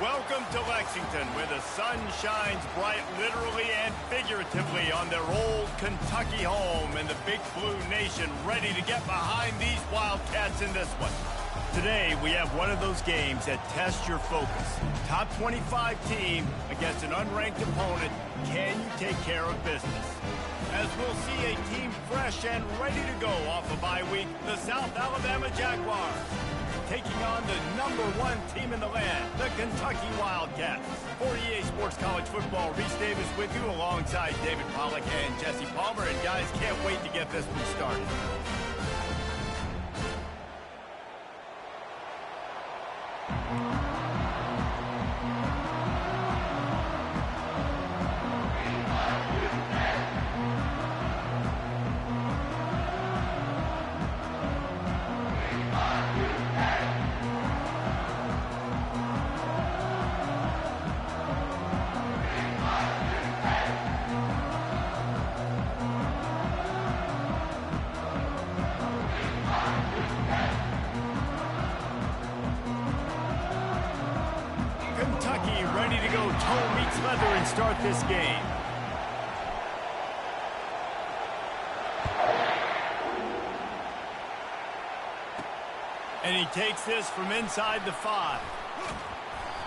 Welcome to Lexington, where the sun shines bright literally and figuratively on their old Kentucky home, and the Big Blue Nation ready to get behind these Wildcats in this one. Today, we have one of those games that tests your focus. Top 25 team against an unranked opponent. Can you take care of business? As we'll see a team fresh and ready to go off a bye week, the South Alabama Jaguars, taking on the #1 team in the land, the Kentucky Wildcats. For EA Sports College Football, Reese Davis with you alongside David Pollack and Jesse Palmer. And guys, can't wait to get this one started. Kentucky ready to go toe meets leather and start this game. And he takes this from inside the 5.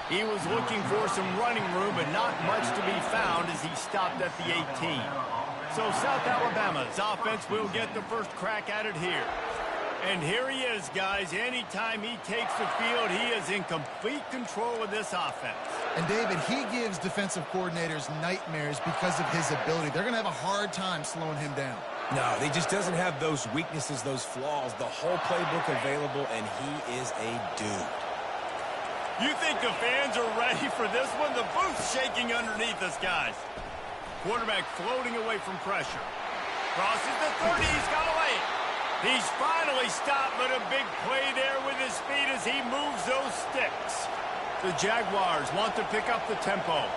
He was looking for some running room, but not much to be found as he stopped at the 18. So South Alabama's offense will get the first crack at it here. And here he is, guys. Anytime he takes the field, he is in complete control of this offense. And, David, he gives defensive coordinators nightmares because of his ability. They're going to have a hard time slowing him down. No, he just doesn't have those weaknesses, those flaws, the whole playbook available, and he is a dude. You think the fans are ready for this one? The booth's shaking underneath us, guys. Quarterback floating away from pressure. Crosses the 30. He's got away. He's finally stopped, but a big play there with his feet as he moves those sticks. The Jaguars want to pick up the tempo.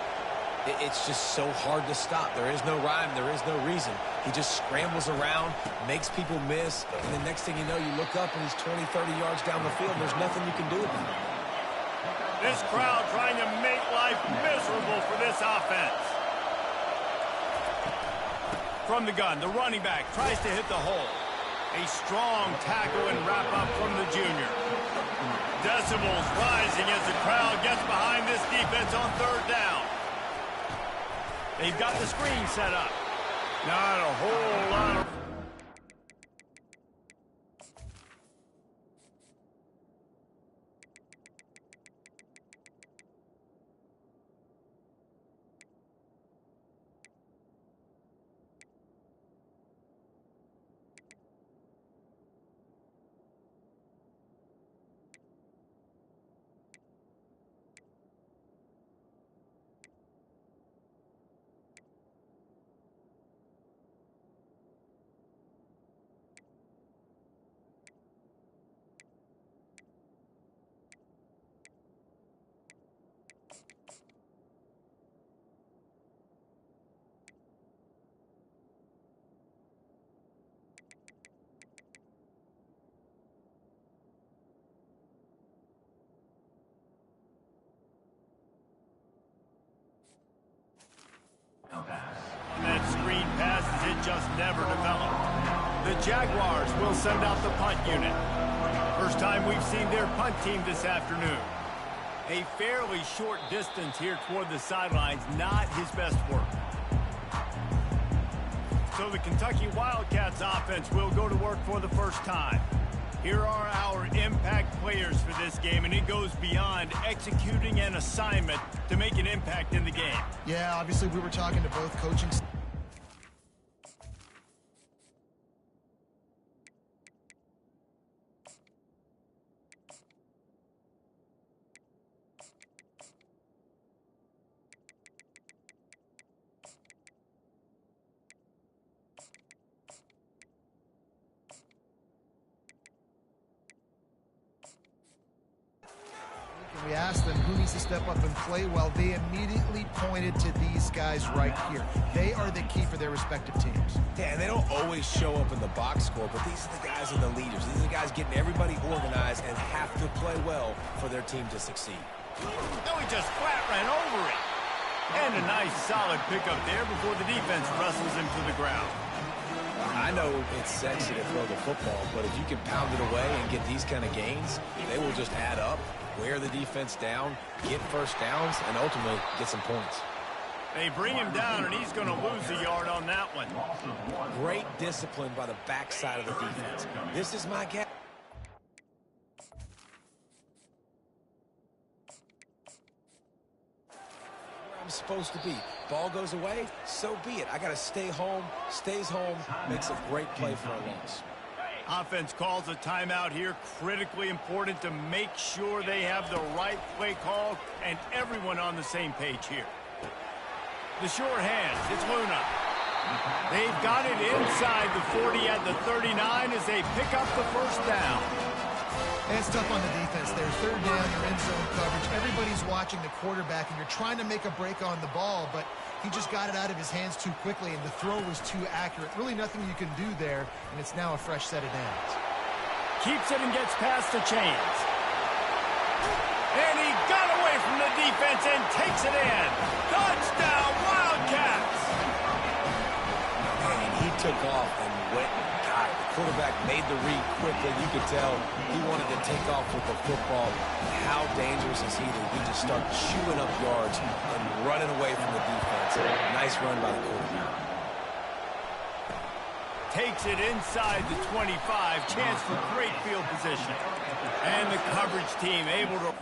It's just so hard to stop. There is no rhyme. There is no reason. He just scrambles around, makes people miss, and the next thing you know, you look up and he's 20, 30 yards down the field. There's nothing you can do about it. This crowd trying to make life miserable for this offense. From the gun, the running back tries to hit the hole. A strong tackle and wrap-up from the junior. Decibels rising as the crowd gets behind this defense on 3rd down. They've got the screen set up. Not a whole lot of... That screen passes, it just never developed. The Jaguars will send out the punt unit. First time we've seen their punt team this afternoon. A fairly short distance here toward the sidelines, not his best work. So the Kentucky Wildcats offense will go to work for the first time. Here are our impact players for this game, and it goes beyond executing an assignment to make an impact in the game. Yeah, obviously we were talking to both coaching... We asked them who needs to step up and play well. They immediately pointed to these guys right here. They are the key for their respective teams. Yeah, and they don't always show up in the box score, but these are the guys and the leaders. These are the guys getting everybody organized and have to play well for their team to succeed. No, he just flat ran over it. And a nice solid pickup there before the defense wrestles him to the ground. I know it's sexy to throw the football, but if you can pound it away and get these kind of gains, they will just add up, wear the defense down, get first downs, and ultimately get some points. They bring him down, and he's going to lose a yard on that one. Great discipline by the backside of the defense. This is my gap. Where I'm supposed to be. Ball goes away, so be it. I got to stay home, stays home, makes a great play for a loss. Offense calls a timeout here. Critically important to make sure they have the right play call and everyone on the same page here. The short hands, it's Luna. They've got it inside the 40 at the 39 as they pick up the first down. And it's tough on the defense there. Third down, you're in zone coverage. Everybody's watching the quarterback, and you're trying to make a break on the ball, but he just got it out of his hands too quickly, and the throw was too accurate. Really nothing you can do there, and it's now a fresh set of downs. Keeps it and gets past the chains. And he got away from the defense and takes it in. Touchdown, Wildcats! And he took off and went and got it. The quarterback made the read quickly. You could tell he wanted to take off with the football. How dangerous is he to just start chewing up yards and running away from the defense? Nice run by the quarterback. Takes it inside the 25. Chance for great field position. And the coverage team able to...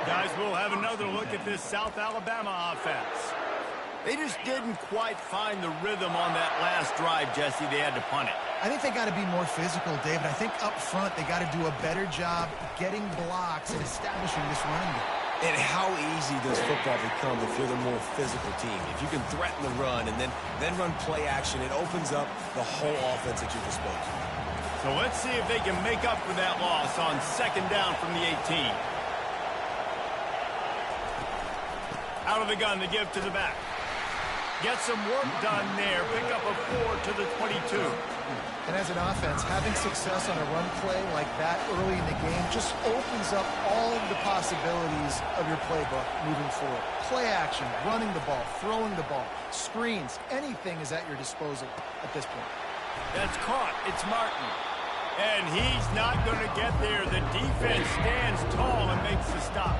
Guys, we'll have another look at this South Alabama offense. They just didn't quite find the rhythm on that last drive, Jesse. They had to punt it. I think they got to be more physical, David. I think up front they got to do a better job getting blocks and establishing this running game. And how easy does football become if you're the more physical team? If you can threaten the run and then run play action, it opens up the whole offense at your disposal. So let's see if they can make up for that loss on second down from the 18. Out of the gun to give to the back. Get some work done there. Pick up a 4 to the 22. And as an offense, having success on a run play like that early in the game just opens up all of the possibilities of your playbook moving forward. Play action, running the ball, throwing the ball, screens, anything is at your disposal at this point. That's caught. It's Martin. And he's not going to get there. The defense stands tall and makes the stop.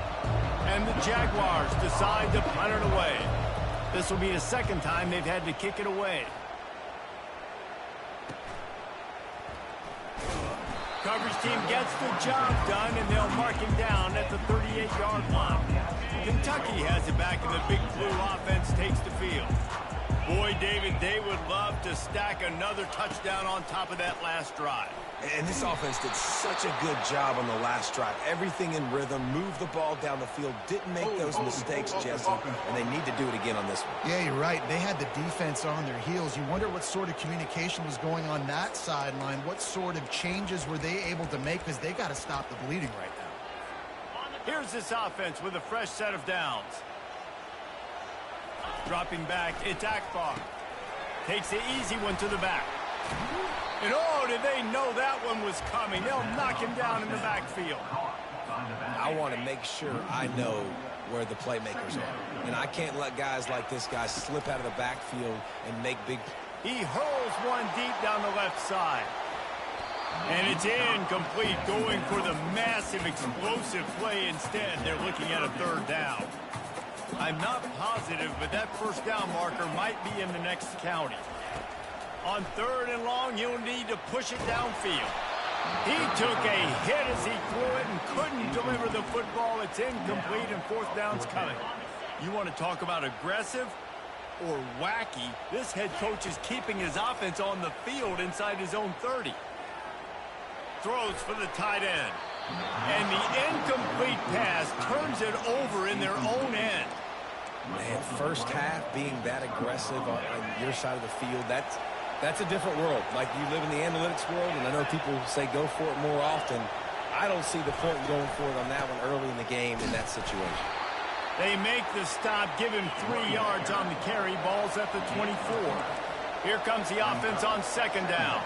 And the Jaguars decide to punt it away. This will be the second time they've had to kick it away. Coverage team gets the job done, and they'll mark him down at the 38-yard line. Kentucky has it back, and the Big Blue offense takes the field. Boy, David, they would love to stack another touchdown on top of that last drive. And this offense did such a good job on the last drive. Everything in rhythm, moved the ball down the field, didn't make those mistakes, Jesse, and they need to do it again on this one. Yeah, you're right. They had the defense on their heels. You wonder what sort of communication was going on that sideline. What sort of changes were they able to make, because they got to stop the bleeding right now. Here's this offense with a fresh set of downs. Dropping back, it's Akbar. Takes the easy one to the back. And oh, did they know that one was coming? They'll knock him down in the backfield. I want to make sure I know where the playmakers are. And I can't let guys like this guy slip out of the backfield and make big... He hurls one deep down the left side. And it's incomplete, going for the massive explosive play instead. They're looking at a third down. I'm not positive, but that first down marker might be in the next county. On third and long, you'll need to push it downfield. He took a hit as he threw it and couldn't deliver the football. It's incomplete, and fourth down's coming. You want to talk about aggressive or wacky? This head coach is keeping his offense on the field inside his own 30. Throws for the tight end. And the incomplete pass turns it over in their own end. Man, first half being that aggressive on your side of the field, that's a different world. Like, you live in the analytics world, and I know people say go for it more often. I don't see the point in going for it on that one early in the game in that situation. They make the stop, give him 3 yards on the carry. Ball's at the 24. Here comes the offense on second down.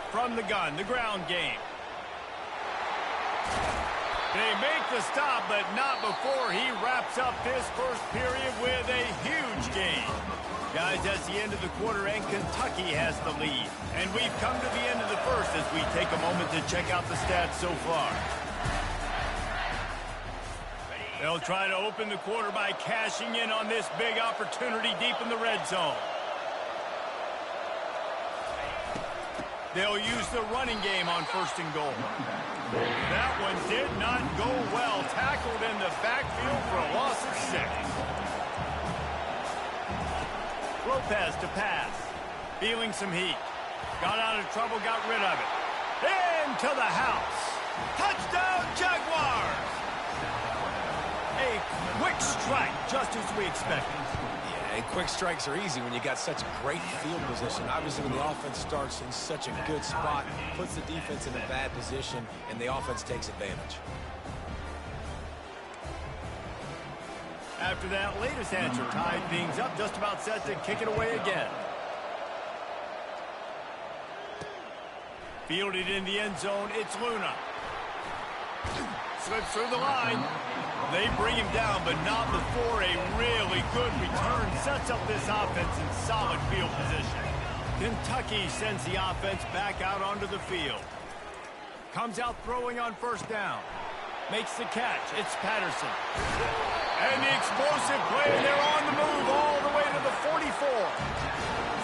From the gun, the ground game. They make the stop, but not before he wraps up this first period with a huge gain. Guys, that's the end of the quarter, and Kentucky has the lead. And we've come to the end of the first as we take a moment to check out the stats so far. They'll try to open the quarter by cashing in on this big opportunity deep in the red zone. They'll use the running game on first and goal. That one did not go well. Tackled in the backfield for a loss of 6. Lopez to pass. Feeling some heat. Got out of trouble, got rid of it. Into the house. Touchdown, Jaguars! A quick strike, just as we expected. And quick strikes are easy when you got such great field position. Obviously, when the offense starts in such a good spot, puts the defense in a bad position, and the offense takes advantage. After that latest answer tied things up, just about set to kick it away again. Fielded in the end zone, it's Luna. Slips through the line. They bring him down, but not before a really good return sets up this offense in solid field position. Kentucky sends the offense back out onto the field. Comes out throwing on first down. Makes the catch. It's Patterson. And the explosive play, and they're on the move all the way to the 44.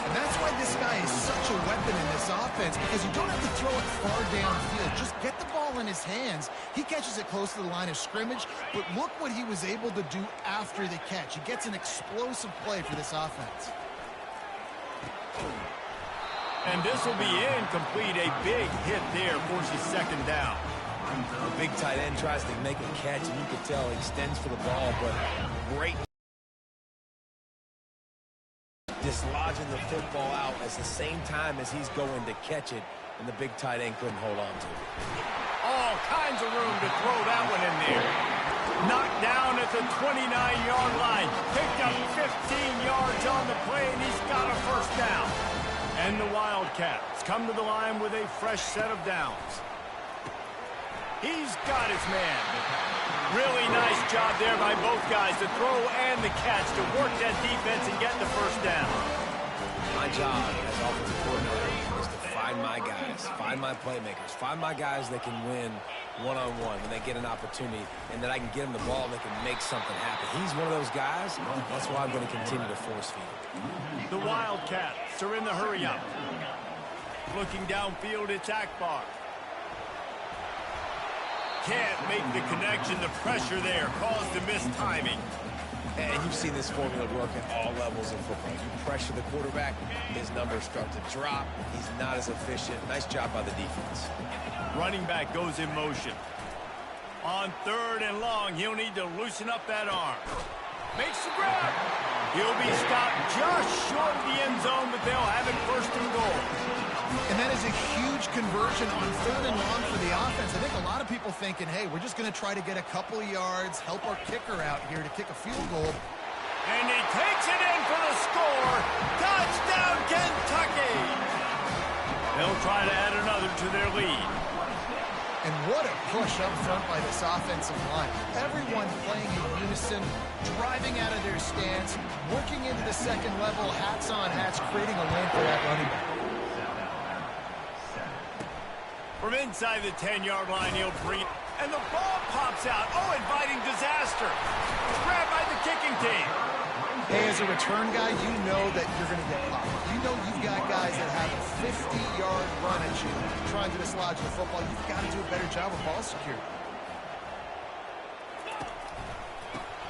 And that's why this guy is such a weapon in this offense, because you don't have to throw it far downfield. Just get the ball in his hands. He catches it close to the line of scrimmage, but look what he was able to do after the catch. He gets an explosive play for this offense. And this will be incomplete. A big hit there forces second down. The big tight end tries to make a catch, and you can tell he extends for the ball, but great dislodging the football out at the same time as he's going to catch it, and the big tight end couldn't hold on to it. All kinds of room to throw that one in there. Knocked down at the 29-yard line. Picked up 15 yards on the play, and he's got a first down. And the Wildcats come to the line with a fresh set of downs. He's got his man. Really nice job there by both guys, the throw and the catch, to work that defense and get the first down. My job as offensive coordinator is to find my guys guys, find my playmakers, find my guys that can win one-on-one when they get an opportunity, and that I can get them the ball and they can make something happen. He's one of those guys. That's why I'm going to continue to force feed. The Wildcats are in the hurry-up. Looking downfield, it's Akbar. Can't make the connection. The pressure there caused the missed timing. And you've seen this formula work at all levels of football. You pressure the quarterback, his numbers start to drop. He's not as efficient. Nice job by the defense. Running back goes in motion. On 3rd and long, he'll need to loosen up that arm. Makes the grab. He'll be stopped just short of the end zone, but they'll have it 1st and goal. And that is a huge conversion on 3rd and long for the offense. I think a lot of people thinking, hey, we're just going to try to get a couple of yards, help our kicker out here to kick a field goal. And he takes it in for the score. Touchdown, Kentucky! They'll try to add another to their lead. And what a push up front by this offensive line. Everyone playing in unison, driving out of their stance, working into the second level, hats on hats, creating a lane for that running back. From inside the 10-yard line, he'll bring it. And the ball pops out. Oh, inviting disaster. Grabbed by the kicking team. Hey, as a return guy, you know that you're going to get popped. You know you've got guys that have a 50-yard run at you trying to dislodge the football. You've got to do a better job of ball security.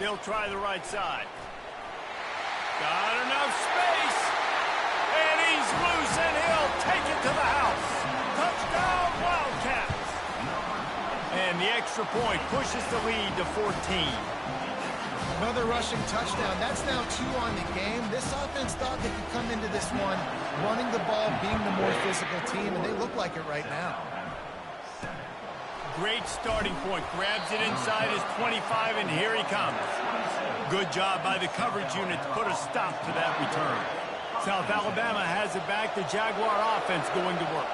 They'll try the right side. Got enough space. And he's loose, and he'll take it to the house. Touchdown, Wildcats. And the extra point pushes the lead to 14. Another rushing touchdown. That's now 2 on the game. This offense thought they could come into this one running the ball, being the more physical team, and they look like it right now. Great starting point. Grabs it inside his 25, and here he comes. Good job by the coverage unit to put a stop to that return. South Alabama has it back. The Jaguar offense going to work.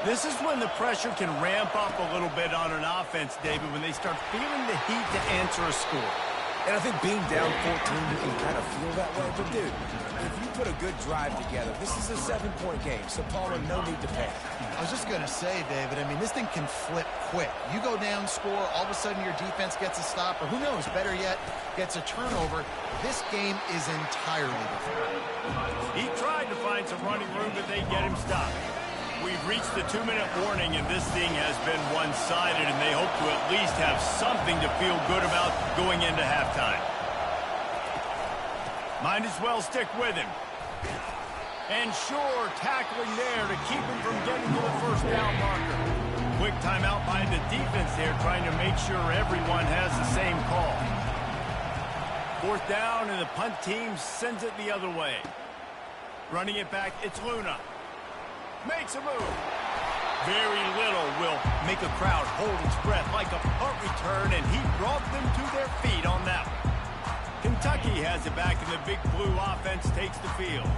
This is when the pressure can ramp up a little bit on an offense, David, when they start feeling the heat to answer a score. And I think being down 14, you can kind of feel that way. But, dude, if you put a good drive together, this is a 7-point game, so Palmer, no need to panic. I was just going to say, David, I mean, this thing can flip quick. You go down, score, all of a sudden your defense gets a stop, or who knows, better yet, gets a turnover. This game is entirely different. He tried to find some running room, but they get him stopped. We've reached the 2-minute warning, and this thing has been one-sided, and they hope to at least have something to feel good about going into halftime. Might as well stick with him. And sure, tackling there to keep him from getting to the first down marker. Quick timeout by the defense there, trying to make sure everyone has the same call. 4th down, and the punt team sends it the other way. Running it back, it's Luna. Makes a move. Very little will make a crowd hold its breath like a punt return, and he brought them to their feet on that one. Kentucky has it back, and the Big Blue offense takes the field.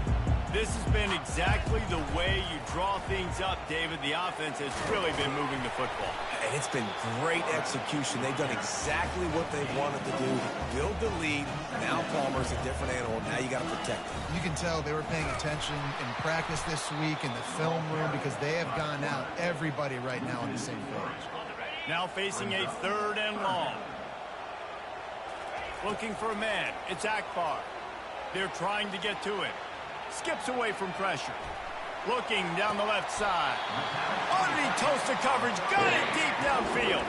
This has been exactly the way you draw things up, David. The offense has really been moving the football. And it's been great execution. They've done exactly what they wanted to do. Build the lead. Now Palmer's a different animal. Now you got to protect him. You can tell they were paying attention in practice this week in the film room because they have gone out, everybody right now on the same page. Now facing a 3rd and long. Looking for a man. It's Akbar. They're trying to get to him. Skips away from pressure. Looking down the left side. Underneath toasted coverage. Got it deep downfield.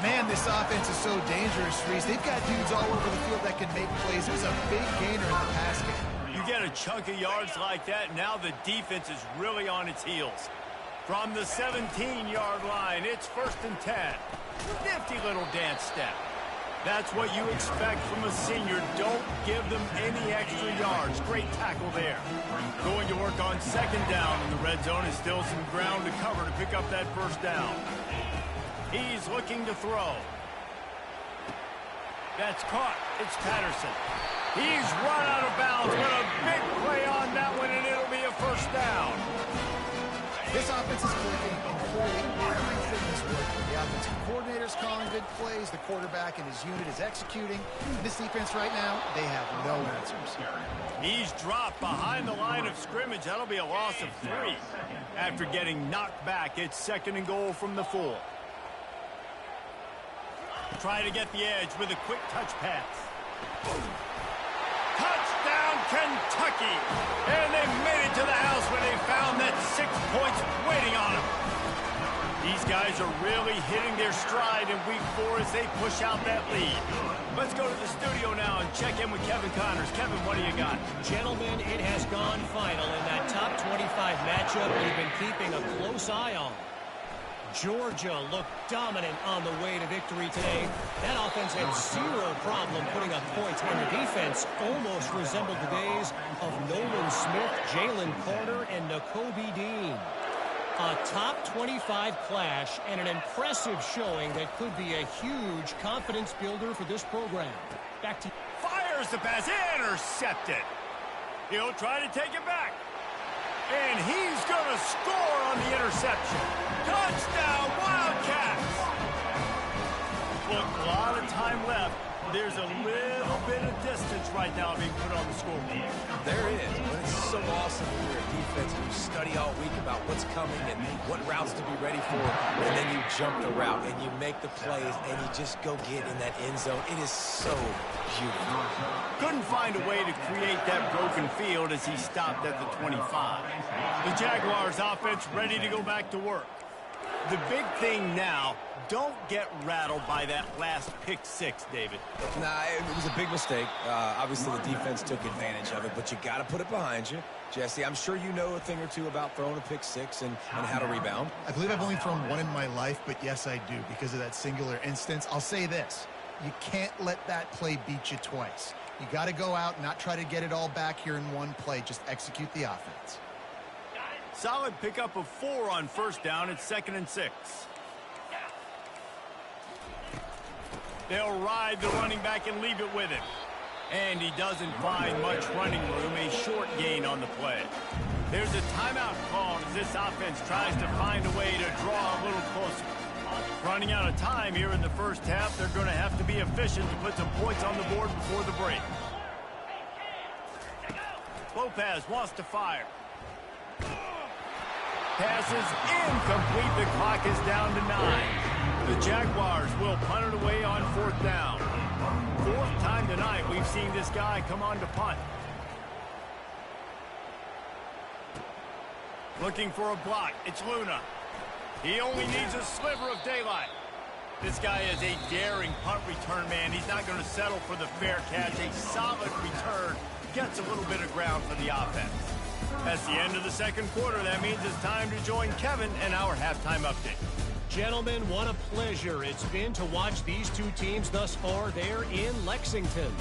Man, this offense is so dangerous, Reese. They've got dudes all over the field that can make plays. There's a big gainer in the pass game. You get a chunk of yards like that, now the defense is really on its heels. From the 17-yard line, it's 1st and 10. Nifty little dance step. That's what you expect from a senior. Don't give them any extra yards. Great tackle there. Going to work on 2nd down in the red zone, is still some ground to cover to pick up that 1st down. He's looking to throw. That's caught. It's Patterson. He's run out of bounds, but a big play on that one, and it'll be a 1st down. This offense is clicking. clearly everything is working. The offensive coordinator's calling good plays. The quarterback and his unit is executing. This defense right now, they have no answers. He's dropped behind the line of scrimmage. That'll be a loss of 3. After getting knocked back, it's 2nd and goal from the 4. Try to get the edge with a quick touch pass. Touchdown, Kentucky! And they made it to the house where they found that 6 points waiting on them. These guys are really hitting their stride in week 4 as they push out that lead. Let's go to the studio now and check in with Kevin Connors. Kevin, what do you got? Gentlemen, it has gone final in that top 25 matchup we've been keeping a close eye on. Georgia looked dominant on the way to victory today. That offense had zero problem putting up points, and the defense almost resembled the days of Nolan Smith, Jalen Carter, and Nakobe Dean. A top 25 clash and an impressive showing that could be a huge confidence builder for this program. Back to you. Fires the pass, intercepted. He'll try to take it back. And he's going to score on the interception. Touchdown, Wildcats! Look, a lot of time left. There's a little bit of distance right now being put on the scoreboard. There is, but it's so awesome when you're a defense and you study all week about what's coming and what routes to be ready for, and then you jump the route and you make the plays and you just go get in that end zone. It is so beautiful. Couldn't find a way to create that broken field as he stopped at the 25. The Jaguars offense ready to go back to work. The big thing now, don't get rattled by that last pick 6, David. Nah, it was a big mistake. Obviously, the defense took advantage of it, but you got to put it behind you. Jesse, I'm sure you know a thing or two about throwing a pick 6 and how to rebound. I believe I've only thrown one in my life, but yes, I do because of that singular instance. I'll say this. You can't let that play beat you twice. You got to go out and not try to get it all back here in one play. Just execute the offense. Solid pickup of 4 on first down. It's 2nd and 6. They'll ride the running back and leave it with him. And he doesn't find much running room. A short gain on the play. There's a timeout called as this offense tries to find a way to draw a little closer. Running out of time here in the first half. They're going to have to be efficient to put some points on the board before the break. Lopez wants to fire. Pass is incomplete. The clock is down to 9. The Jaguars will punt it away on 4th down. 4th time tonight we've seen this guy come on to punt. Looking for a block. It's Luna. He only needs a sliver of daylight. This guy is a daring punt return man. He's not going to settle for the fair catch. A solid return. Gets a little bit of ground for the offense. That's the end of the 2nd quarter. That means it's time to join Kevin and our halftime update. Gentlemen, what a pleasure it's been to watch these two teams thus far there in Lexington.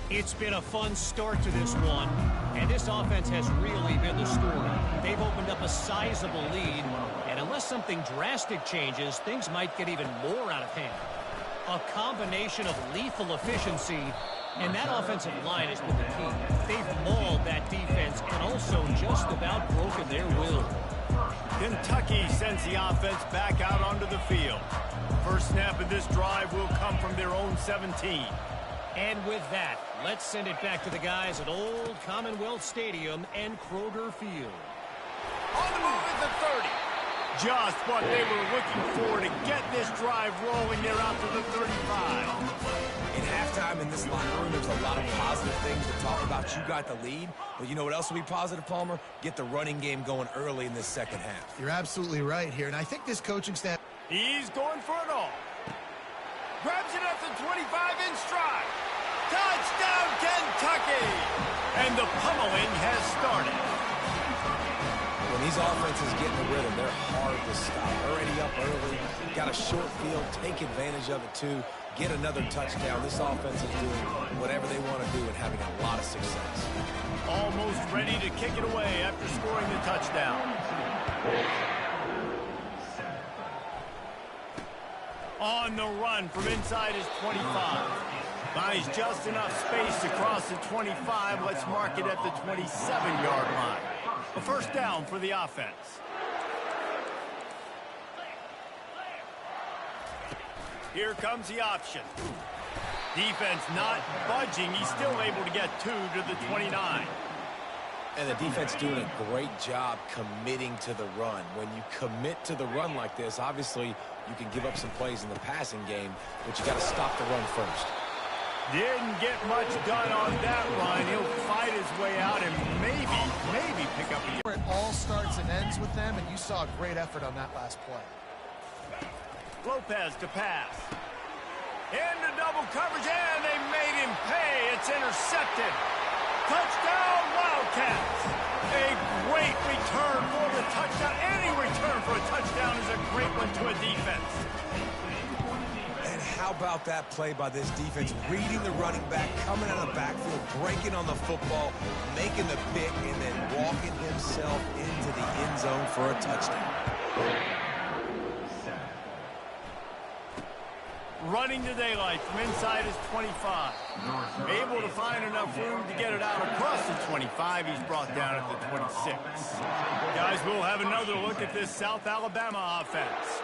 It's been a fun start to this one, and this offense has really been the story. They've opened up a sizable lead, and unless something drastic changes, things might get even more out of hand. A combination of lethal efficiency, and that offensive line has been the key. They've mauled that defense and also just about broken their will. Kentucky sends the offense back out onto the field. First snap of this drive will come from their own 17. And with that, let's send it back to the guys at Old Commonwealth Stadium and Kroger Field. On the move at the 30. Just what they were looking for to get this drive rolling. They're out to the 35. In halftime in this locker room, there's a lot of positive things to talk about. You got the lead, but you know what else will be positive, Palmer? Get the running game going early in this second half. You're absolutely right here, and I think this coaching staff... He's going for it all. Grabs it at the 25 in stride. Touchdown, Kentucky! And the pummeling has started. When these offenses get in the rhythm, they're hard to stop. Already up early, got a short field, take advantage of it too, get another touchdown. This offense is doing whatever they want to do and having a lot of success. Almost ready to kick it away after scoring the touchdown. On the run from inside his 25. Buys just enough space to cross the 25. Let's mark it at the 27-yard line. A first down for the offense. Here comes the option. Defense not budging. He's still able to get 2 to the 29. And the defense doing a great job committing to the run. When you commit to the run like this, obviously you can give up some plays in the passing game, but you got to stop the run first. Didn't get much done on that run. He'll fight his way out and maybe pick up a... It all starts and ends with them, and you saw a great effort on that last play. Lopez to pass. Into double coverage, and they made him pay. It's intercepted. Touchdown, Wildcats. A great return for the touchdown. Any return for a touchdown is a great one to a defense. And how about that play by this defense? Reading the running back, coming out of the backfield, breaking on the football, making the pick, and then walking himself into the end zone for a touchdown. Running to daylight from inside his 25. Able to find enough room to get it out across the 25. He's brought down at the 26. Guys, we'll have another look at this South Alabama offense.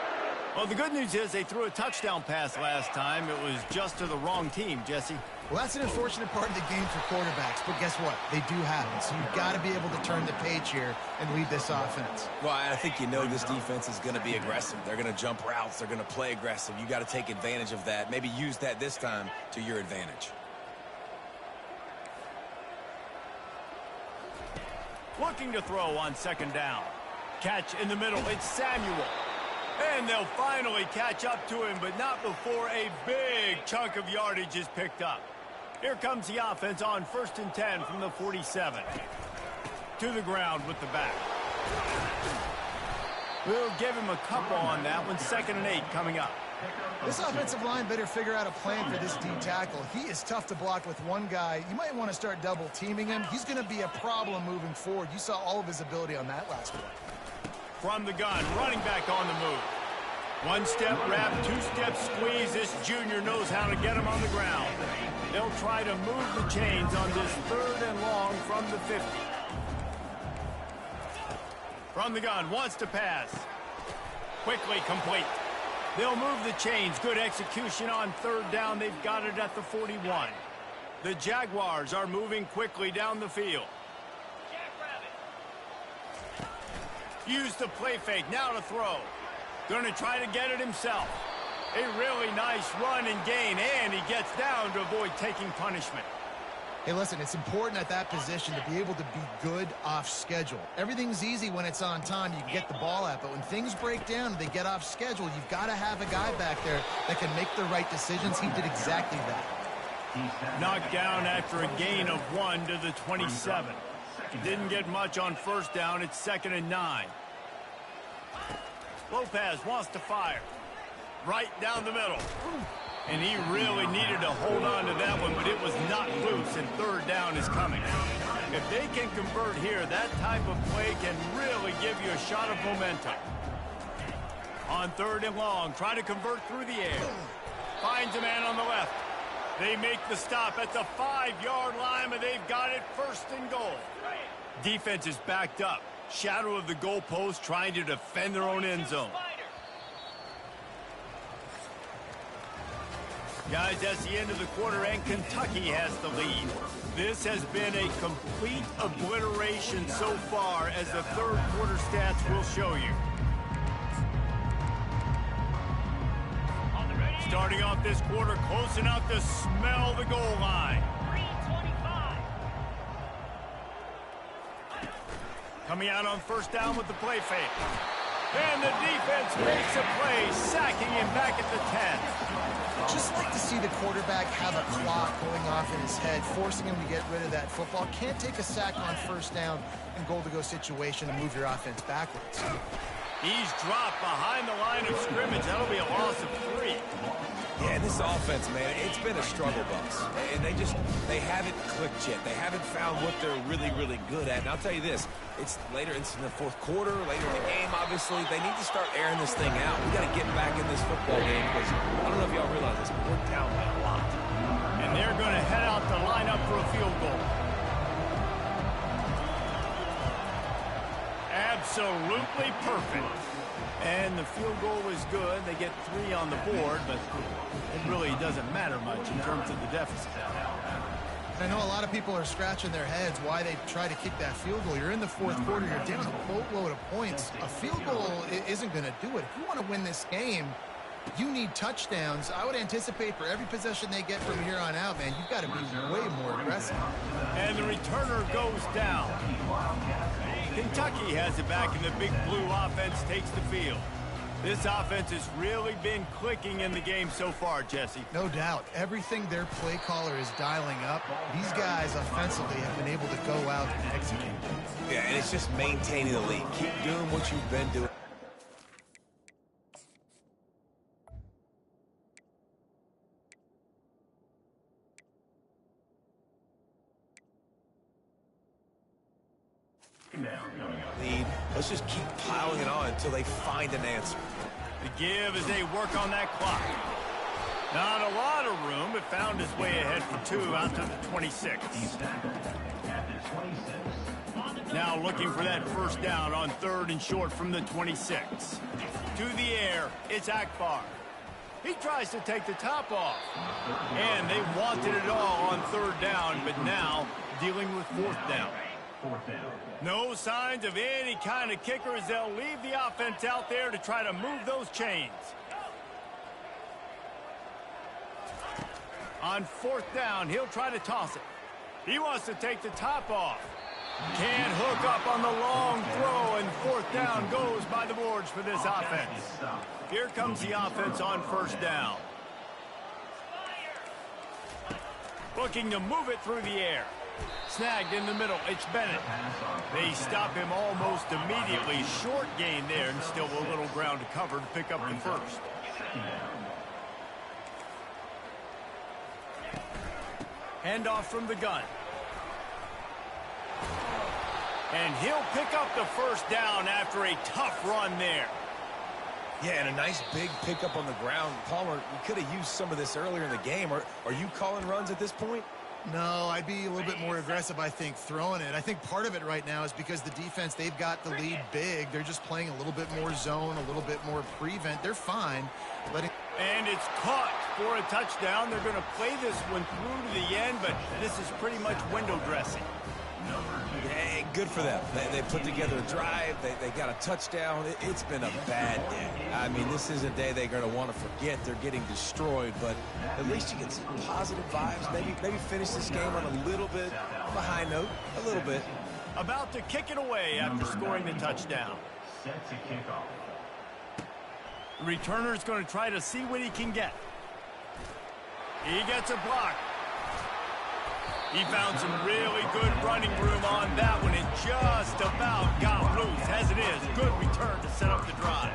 Well, the good news is they threw a touchdown pass last time. It was just to the wrong team, Jesse. Well, that's an unfortunate part of the game for quarterbacks, but guess what? They do happen, so you've got to be able to turn the page here and lead this offense. Well, I think you know this defense is going to be aggressive. They're going to jump routes. They're going to play aggressive. You got to take advantage of that. Maybe use that this time to your advantage. Looking to throw on second down. Catch in the middle. It's Samuel. And they'll finally catch up to him, but not before a big chunk of yardage is picked up. Here comes the offense on 1st and 10 from the 47. To the ground with the back. We'll give him a couple on that one. 2nd and 8 coming up. This offensive line better figure out a plan for this D tackle. He is tough to block with one guy. You might want to start double teaming him. He's going to be a problem moving forward. You saw all of his ability on that last play. From the gun, running back on the move. 1-step wrap, 2-step squeeze. This junior knows how to get him on the ground. They'll try to move the chains on this 3rd and long from the 50. From the gun, wants to pass. Quickly complete. They'll move the chains. Good execution on 3rd down. They've got it at the 41. The Jaguars are moving quickly down the field. Use the play fake, now to throw. Going to try to get it himself. A really nice run and gain, and he gets down to avoid taking punishment. Hey, listen, it's important at that position to be able to be good off schedule. Everything's easy when it's on time. You can get the ball out, but when things break down and they get off schedule, you've got to have a guy back there that can make the right decisions. He did exactly that. Knocked down after a gain of 1 to the 27. Didn't get much on 1st down. It's 2nd and 9. Lopez wants to fire. Right down the middle. And he really needed to hold on to that one, but it was not loose, and 3rd down is coming. If they can convert here, that type of play can really give you a shot of momentum. On 3rd and long, try to convert through the air. Finds a man on the left. They make the stop at the 5-yard line, but they've got it 1st and goal. Defense is backed up. Shadow of the goalpost, trying to defend their own end zone. Guys, that's the end of the quarter, and Kentucky has the lead. This has been a complete obliteration so far, as the 3rd quarter stats will show you. Starting off this quarter, close enough to smell the goal line. Coming out on 1st down with the play fake. And the defense makes a play, sacking him back at the 10. Just like to see the quarterback have a clock going off in his head, forcing him to get rid of that football. Can't take a sack on 1st down and goal-to-go situation to move your offense backwards. He's dropped behind the line of scrimmage. That'll be a loss of 3. Yeah, this offense, man, it's been a struggle bus. And they haven't clicked yet. They haven't found what they're really, really good at. And I'll tell you this, it's later, it's in the 4th quarter, later in the game, obviously. They need to start airing this thing out. We got to get back in this football game because I don't know if y'all realize this, but we're down by a lot. And they're going to head out to line up for a field goal. Absolutely perfect. And the field goal is good. They get 3 on the board, but it really doesn't matter much in terms of the deficit. I know a lot of people are scratching their heads why they try to kick that field goal. You're in the fourth quarter. You're down a boatload of points. A field goal isn't going to do it. If you want to win this game, you need touchdowns. I would anticipate for every possession they get from here on out, man, you've got to be way more aggressive. And the returner goes down. Kentucky has it back, and the Big Blue offense takes the field. This offense has really been clicking in the game so far, Jesse. No doubt. Everything their play caller is dialing up, these guys offensively have been able to go out and execute. Yeah, and it's just maintaining the lead. Keep doing what you've been doing. Lead. Let's just keep piling it on until they find an answer. The give as they work on that clock. Not a lot of room, but found his way ahead for 2 out to the 26. Now looking for that first down on 3rd and short from the 26. To the air, it's Akbar. He tries to take the top off. And they wanted it all on 3rd down, but now dealing with 4th down. No signs of any kind of kicker as they'll leave the offense out there to try to move those chains. On 4th down, he'll try to toss it. He wants to take the top off. Can't hook up on the long throw, and 4th down goes by the boards for this offense. Here comes the offense on 1st down. Looking to move it through the air. Snagged in the middle, it's Bennett. They stop him almost immediately. Short gain there, and still a little ground to cover to pick up the first. Handoff from the gun. And he'll pick up the first down after a tough run there. Yeah, and a nice big pickup on the ground. Palmer, we could have used some of this earlier in the game. Are you calling runs at this point? No, I'd be a little bit more aggressive, I think, throwing it. I think part of it right now is because the defense, they've got the lead big. They're just playing a little bit more zone, a little bit more prevent. They're fine. And it's caught for a touchdown. They're going to play this one through to the end, but this is pretty much window dressing. Yeah, good for them. They put together a drive. They got a touchdown. It's been a bad day. I mean, this is a day they're going to want to forget. They're getting destroyed, but at least you get some positive vibes. Maybe finish this game on a little bit of a high note, a little bit. About to kick it away after scoring the touchdown. The returner's going to try to see what he can get. He gets a block. He found some really good running room on that one and just about got loose. As it is, good return to set up the drive.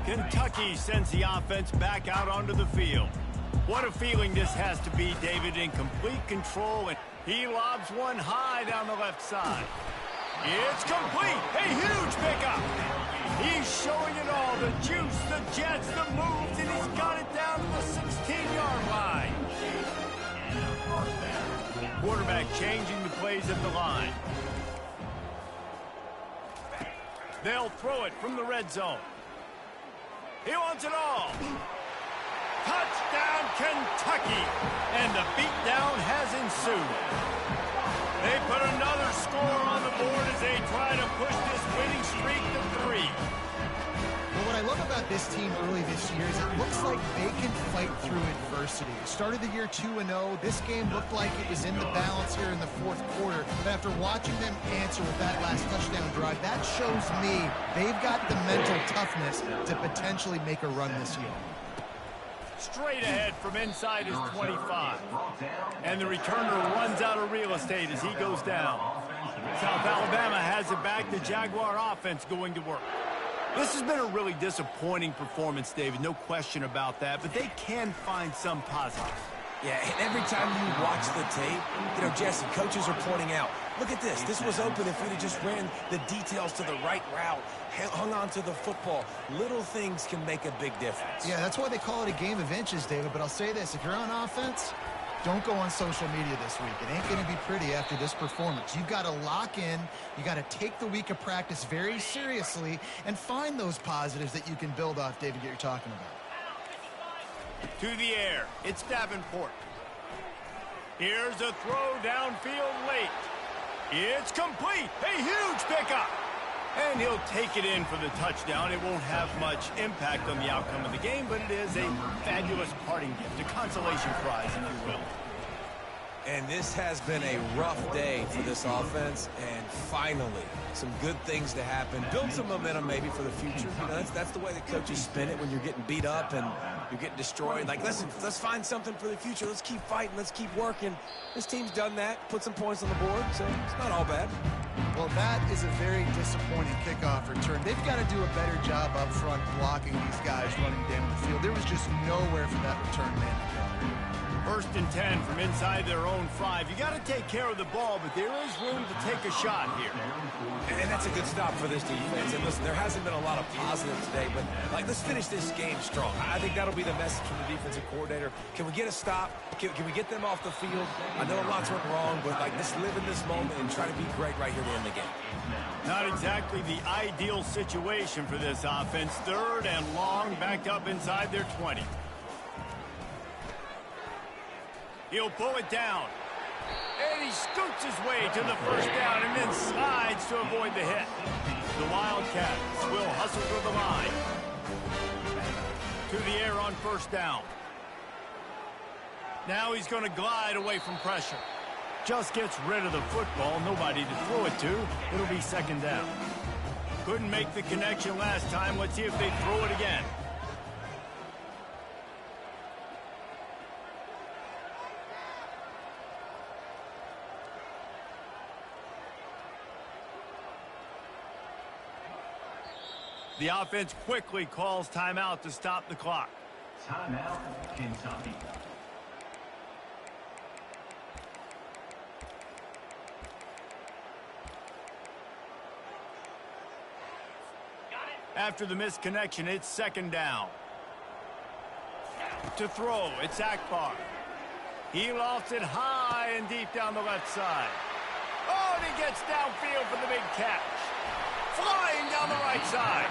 Kentucky sends the offense back out onto the field. What a feeling this has to be, David, in complete control. And he lobs one high down the left side. It's complete. A huge pickup. He's showing it all. The juice, the jets, the moves, and he's got it down to the 16-yard line. Quarterback changing the plays at the line. They'll throw it from the red zone. He wants it all. Touchdown, Kentucky. And the beatdown has ensued. They put another score on the board as they try to push this winning streak to 3. Well, what I love about this team early this year is it looks like they can fight through adversity. Started the year 2-0. This game looked like it was in the balance here in the fourth quarter. But after watching them answer with that last touchdown drive, that shows me they've got the mental toughness to potentially make a run this year. Straight ahead from inside his 25. And the returner runs out of real estate as he goes down. South Alabama has it back. The Jaguar offense going to work. This has been a really disappointing performance, David. No question about that. But they can find some positive. Yeah, and every time you watch the tape, Jesse, coaches are pointing out, look at this. This was open if we'd have just ran the details to the right route, hung on to the football. Little things can make a big difference. Yeah, that's why they call it a game of inches, David. But I'll say this. If you're on offense, Don't go on social media this week. It ain't going to be pretty after this performance. You've got to lock in. You got to take the week of practice very seriously and find those positives that you can build off, David, that you're talking about. To the air. It's Davenport. Here's a throw downfield late. It's complete. A huge pickup. And he'll take it in for the touchdown. It won't have much impact on the outcome of the game, but it is a fabulous parting gift, a consolation prize, if you will. And this has been a rough day for this offense, and finally, some good things to happen. Build some momentum maybe for the future. You know, that's the way the coaches spin it when you're getting beat up and you're getting destroyed. Like, listen, let's find something for the future. Let's keep fighting. Let's keep working. This team's done that, put some points on the board, so it's not all bad. Well, that is a very disappointing kickoff return. They've got to do a better job up front blocking these guys running down the field. There was just nowhere for that return man to go. 1st and 10 from inside their own 5. You got to take care of the ball, but there is room to take a shot here. And that's a good stop for this defense. And listen, there hasn't been a lot of positives today, but like, let's finish this game strong. I think that'll be the message from the defensive coordinator. Can we get a stop? Can we get them off the field? I know lots went wrong, but like, let's live in this moment and try to be great right here to end the game. Not exactly the ideal situation for this offense. 3rd and long, backed up inside their 20. He'll pull it down. And he scoots his way to the 1st down and then slides to avoid the hit. The Wildcats will hustle to the line. To the air on 1st down. Now he's going to glide away from pressure. Just gets rid of the football. Nobody to throw it to. It'll be 2nd down. Couldn't make the connection last time. Let's see if they throw it again. The offense quickly calls timeout to stop the clock. Timeout, Kentucky. After the missed connection, it's 2nd down. To throw, it's Akbar. He lofts it high and deep down the left side. Oh, and he gets downfield for the big catch. Flying down the right side.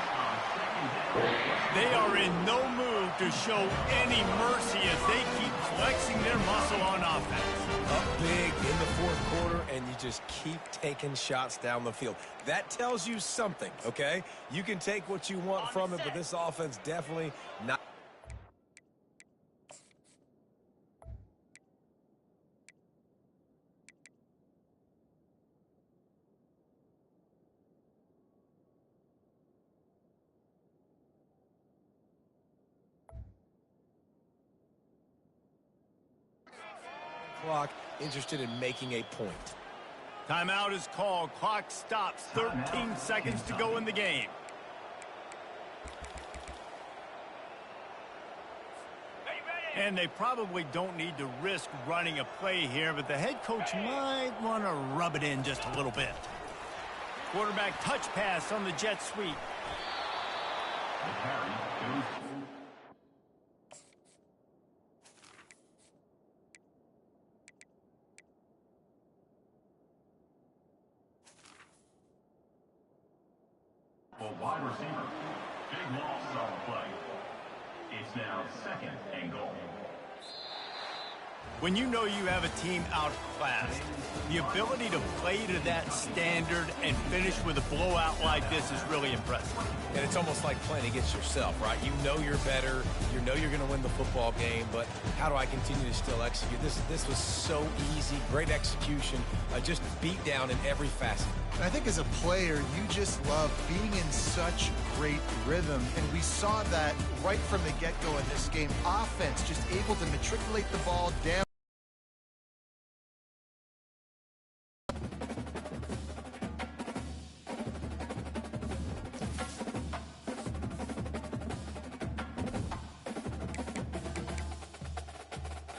They are in no mood to show any mercy as they keep flexing their muscle on offense. Up big in the 4th quarter, and you just keep taking shots down the field. That tells you something, okay? You can take what you want from it, but this offense definitely not. Clock, interested in making a point. Timeout is called. Clock stops. 13 seconds to go in the game. And they probably don't need to risk running a play here, but the head coach might want to rub it in just a little bit. Quarterback touch pass on the jet sweep. The carry goes for wide receiver. Big loss on the play. It's now 2nd and goal. When you know you have a team outclassed, the ability to play to that standard and finish with a blowout like this is really impressive. And it's almost like playing against yourself, right? You know you're better. You know you're going to win the football game, but how do I continue to still execute? This was so easy. Great execution. Just beat down in every facet. And I think as a player, you just love being in such great rhythm. And we saw that right from the get-go in this game. Offense just able to matriculate the ball down.